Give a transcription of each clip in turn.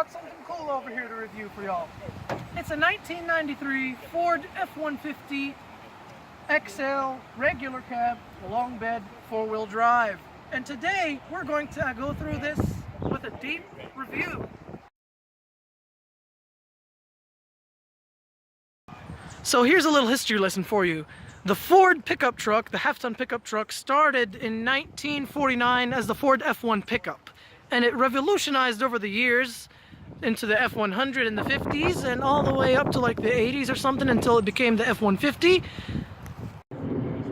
got something cool over here to review for y'all. It's a 1993 Ford F-150 XL regular cab, long bed, four-wheel drive. And today we're going to go through this with a deep review. So here's a little history lesson for you. The Ford pickup truck, the half-ton pickup truck, started in 1949 as the Ford F1 pickup. And it revolutionized over the years into the F100 in the 50s and all the way up to like the 80s or something until it became the F150.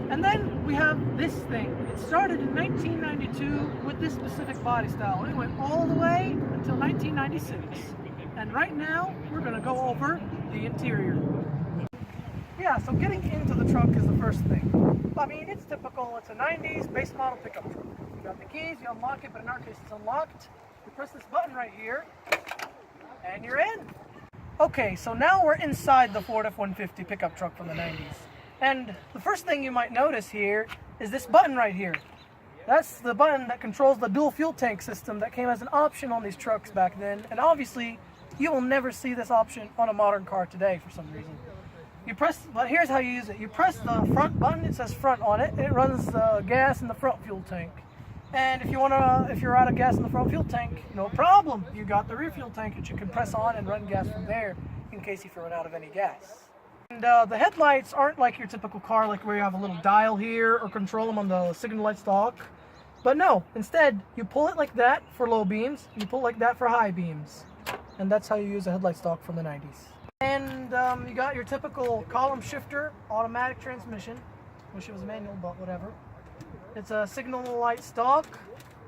And then we have this thing. It started in 1992 with this specific body style. It went all the way until 1996. And right now we're going to go over the interior. Yeah, so getting into the trunk is the first thing. I mean, it's typical. It's a 90s base model pickup truck. You got the keys, you unlock it, but in our case it's unlocked. You press this button right here, and you're in. Okay, so now we're inside the Ford F-150 pickup truck from the 90s. And the first thing you might notice here is this button right here. That's the button that controls the dual fuel tank system that came as an option on these trucks back then. And obviously, you will never see this option on a modern car today for some reason. You press, but here's how you use it. You press the front button, it says front on it, and it runs the gas in the front fuel tank. And if you're out of gas in the front fuel tank, no problem. You got the rear fuel tank that you can press on and run gas from there in case you run out of any gas. And the headlights aren't like your typical car, like where you have a little dial here or control them on the signal light stalk. But no, instead, you pull it like that for low beams, and you pull it like that for high beams. And that's how you use a headlight stalk from the 90s. And you got your typical column shifter, automatic transmission. Wish it was manual, but whatever. It's a signal light stalk,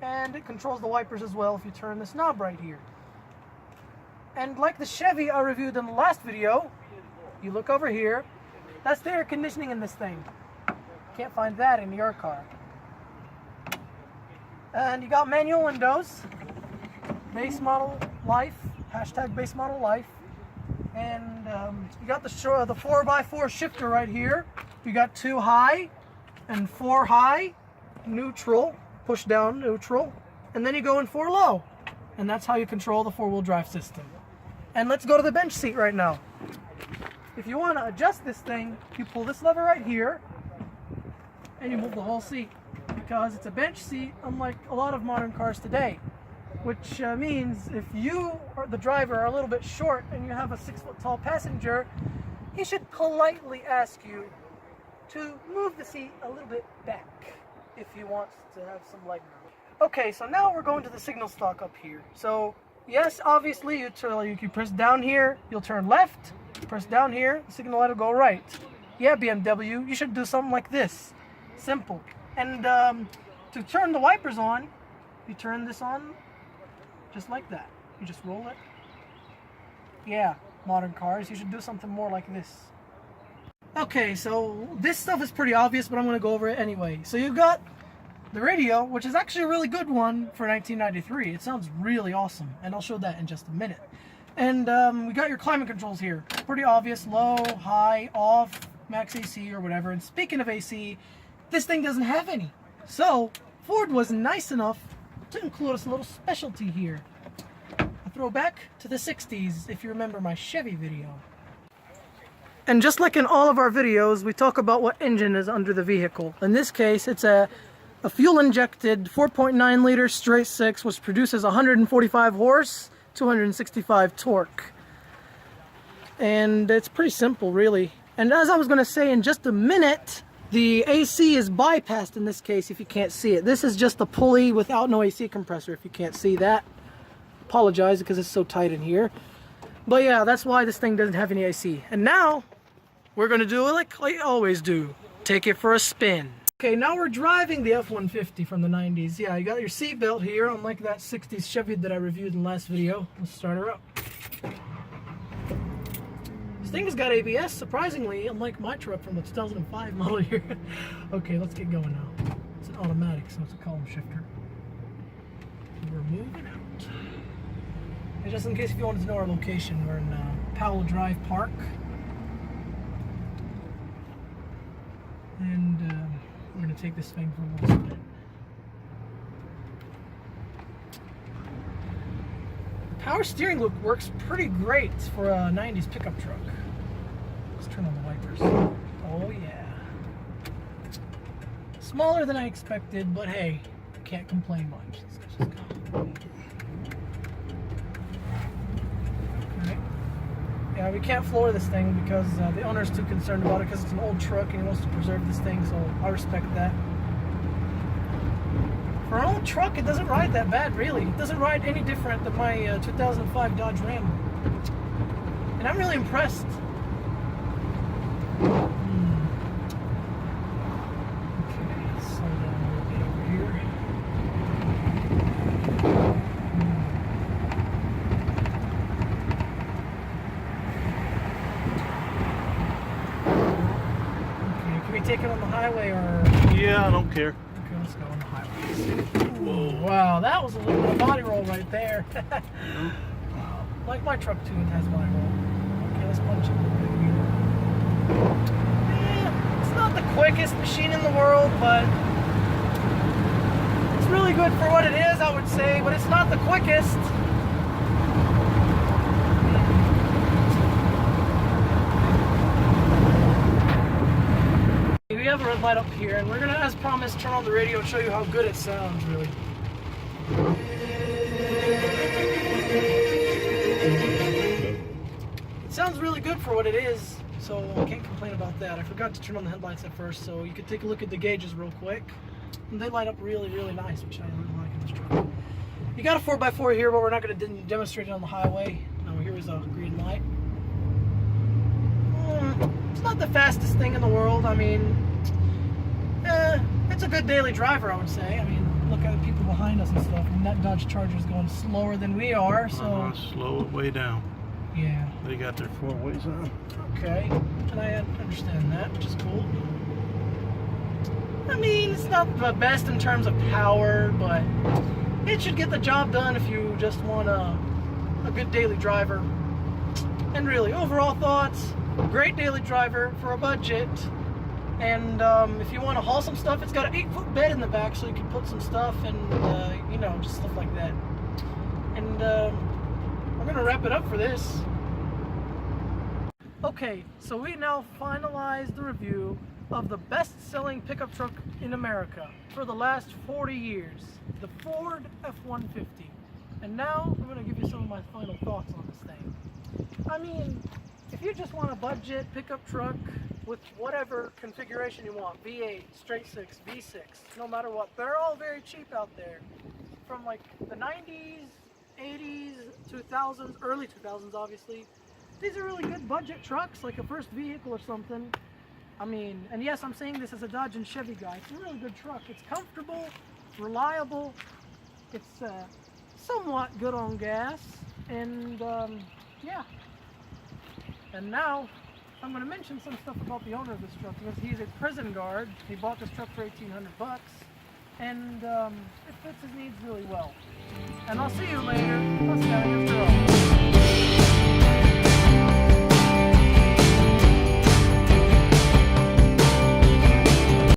and it controls the wipers as well if you turn this knob right here. And like the Chevy I reviewed in the last video, you look over here, that's the air conditioning in this thing. Can't find that in your car. And you got manual windows, base model life, hashtag base model life. And you got the 4x4 shifter right here. You got 2 high and 4 high, neutral, push down neutral, and then you go in 4 low. And that's how you control the 4-wheel drive system. And let's go to the bench seat right now. If you want to adjust this thing, you pull this lever right here, and you move the whole seat, because it's a bench seat unlike a lot of modern cars today. Which means if you, or the driver, are a little bit short and you have a 6-foot-tall passenger, he should politely ask you to move the seat a little bit back if he wants to have some leg room. Okay, so now we're going to the signal stalk up here. So yes, obviously you press down here, you'll turn left. Press down here, the signal light will go right. Yeah, BMW, you should do something like this. Simple. And to turn the wipers on, you turn this on just like that. You just roll it. Yeah, modern cars, you should do something more like this. Okay, so this stuff is pretty obvious, but I'm going to go over it anyway. So you've got the radio, which is actually a really good one for 1993. It sounds really awesome, and I'll show that in just a minute. And we got your climate controls here. Pretty obvious, low, high, off, max AC or whatever. And speaking of AC, this thing doesn't have any. So Ford was nice enough to include us a little specialty here. A throwback to the 60s, if you remember my Chevy video. And just like in all of our videos, we talk about what engine is under the vehicle. In this case, it's a fuel-injected 4.9 liter straight 6, which produces 145 horse, 265 torque. And it's pretty simple, really. And as I was going to say in just a minute, the AC is bypassed in this case if you can't see it. This is just a pulley without no AC compressor if you can't see that. Apologize because it's so tight in here. But yeah, that's why this thing doesn't have any AC. And now, we're going to do it like I always do. Take it for a spin. Okay, now we're driving the F-150 from the 90s. Yeah, you got your seat belt here, unlike that 60s Chevy that I reviewed in the last video. Let's start her up. This thing has got ABS, surprisingly, unlike my truck from the 2005 model year. Okay, let's get going now. It's an automatic, so it's a column shifter. We're moving out. And just in case if you wanted to know our location, we're in Powell Drive Park. And we're going to take this thing for a little spin. power steering loop works pretty great for a 90s pickup truck. Let's turn on the wipers. Oh yeah. Smaller than I expected, but hey, can't complain much. Let's just go. Okay. Yeah, we can't floor this thing because the owner's too concerned about it because it's an old truck and he wants to preserve this thing, so I respect that. For an old truck, it doesn't ride that bad, really. It doesn't ride any different than my 2005 Dodge Ram. And I'm really impressed. Okay, slow down a little bit over here. Okay, can we take it on the highway or? Yeah, I don't care. Okay, let's go on the highway. Whoa, wow, that was a little bit of body roll right there. Wow. Like my truck too, it has body roll. Okay, let's punch it a little bit here. It's not the quickest machine in the world, but it's really good for what it is, I would say, but it's not the quickest. We have a red light up here, and we're gonna, as promised, turn on the radio and show you how good it sounds, really. It sounds really good for what it is, so I can't complain about that. I forgot to turn on the headlights at first, so you could take a look at the gauges real quick. And they light up really, really nice, which I really like in this truck. You got a 4x4 here, but we're not going to demonstrate it on the highway. Now here is a green light. It's not the fastest thing in the world. I mean, it's a good daily driver, I would say. I mean, look at the people behind us and stuff. I mean, that Dodge Charger is going slower than we are, so... slow it way down. Yeah. They got their four ways on. Okay, and I understand that, which is cool. I mean, it's not the best in terms of power, but it should get the job done if you just want a good daily driver. And really, overall thoughts, great daily driver for a budget. And if you want to haul some stuff, it's got an 8-foot bed in the back, so you can put some stuff and, you know, just stuff like that. And we're going to wrap it up for this. Okay, so we now finalized the review of the best-selling pickup truck in America for the last 40 years, the Ford F-150. And now I'm going to give you some of my final thoughts on this thing. I mean, if you just want a budget pickup truck with whatever configuration you want, V8, straight 6, V6, no matter what, they're all very cheap out there. From like the 90s, 80s, 2000s, early 2000s obviously. These are really good budget trucks, like a first vehicle or something. I mean, and yes, I'm saying this as a Dodge and Chevy guy. It's a really good truck. It's comfortable, reliable, it's somewhat good on gas, and yeah. And now, I'm going to mention some stuff about the owner of this truck, because he's a prison guard. He bought this truck for $1,800, and it fits his needs really well. And I'll see you later. Mustang after all.